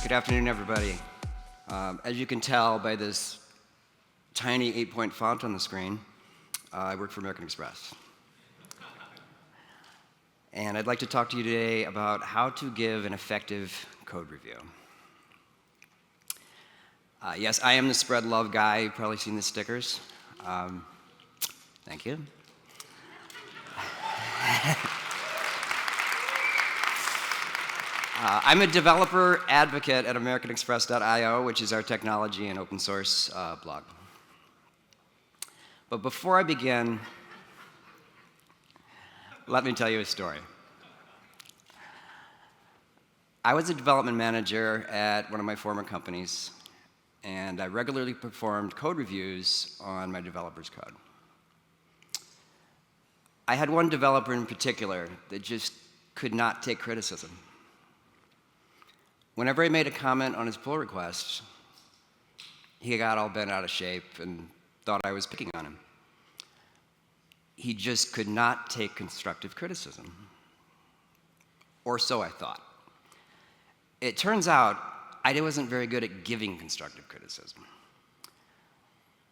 Good afternoon, everybody. As you can tell by this tiny 8-point font on the screen, I work for American Express. And I'd like to talk to you today about how to give an effective code review. Yes, I am the spread love guy. You've probably seen the stickers. Thank you. I'm a developer advocate at AmericanExpress.io, which is our technology and open source blog. But before I begin, let me tell you a story. I was a development manager at one of my former companies, and I regularly performed code reviews on my developers' code. I had one developer in particular that just could not take criticism. Whenever I made a comment on his pull request, he got all bent out of shape and thought I was picking on him. He just could not take constructive criticism. Or so I thought. It turns out I wasn't very good at giving constructive criticism.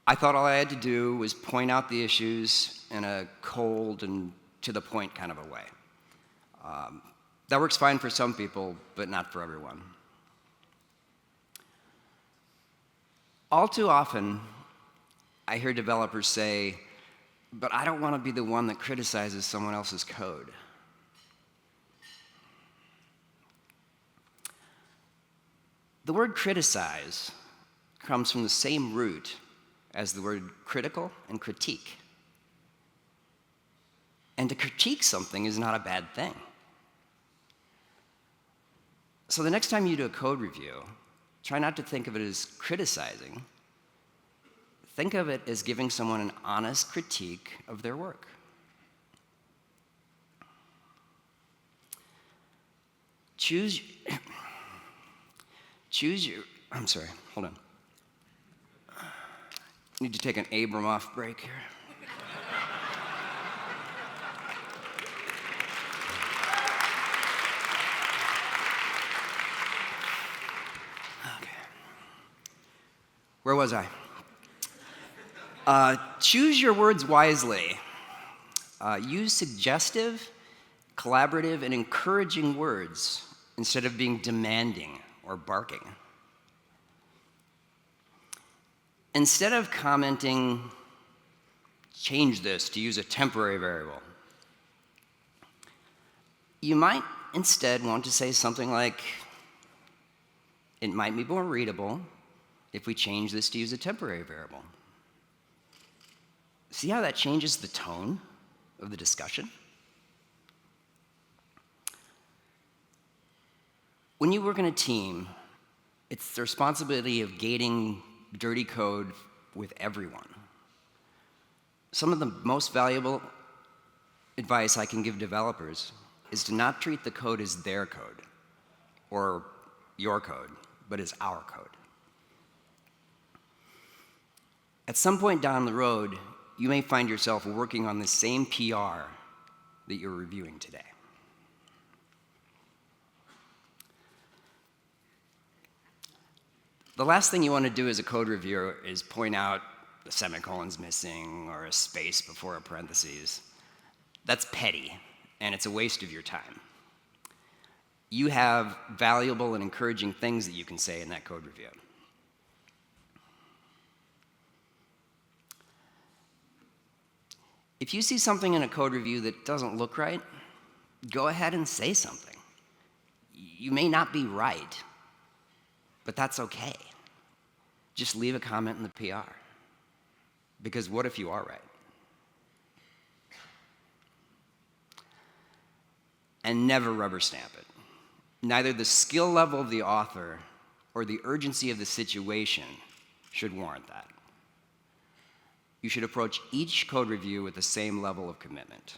I thought all I had to do was point out the issues in a cold and to-the-point kind of a way. That works fine for some people, but not for everyone. All too often, I hear developers say, but I don't want to be the one that criticizes someone else's code. The word criticize comes from the same root as the word critical and critique. And to critique something is not a bad thing. So the next time you do a code review, try not to think of it as criticizing. Think of it as giving someone an honest critique of their work. Hold on. Need to take an Abramoff break here. Where was I? Choose your words wisely. Use suggestive, collaborative, and encouraging words instead of being demanding or barking. Instead of commenting, change this to use a temporary variable, you might instead want to say something like, it might be more readable if we change this to use a temporary variable. See how that changes the tone of the discussion? When you work in a team, it's the responsibility of gating dirty code with everyone. Some of the most valuable advice I can give developers is to not treat the code as their code or your code, but as our code. At some point down the road, you may find yourself working on the same PR that you're reviewing today. The last thing you want to do as a code reviewer is point out the semicolon's missing or a space before a parentheses. That's petty, and it's a waste of your time. You have valuable and encouraging things that you can say in that code review. If you see something in a code review that doesn't look right, go ahead and say something. You may not be right, but that's okay. Just leave a comment in the PR. Because what if you are right? And never rubber stamp it. Neither the skill level of the author or the urgency of the situation should warrant that. You should approach each code review with the same level of commitment.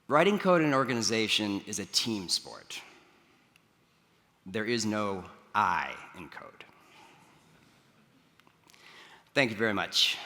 Writing code in an organization is a team sport. There is no I in code. Thank you very much.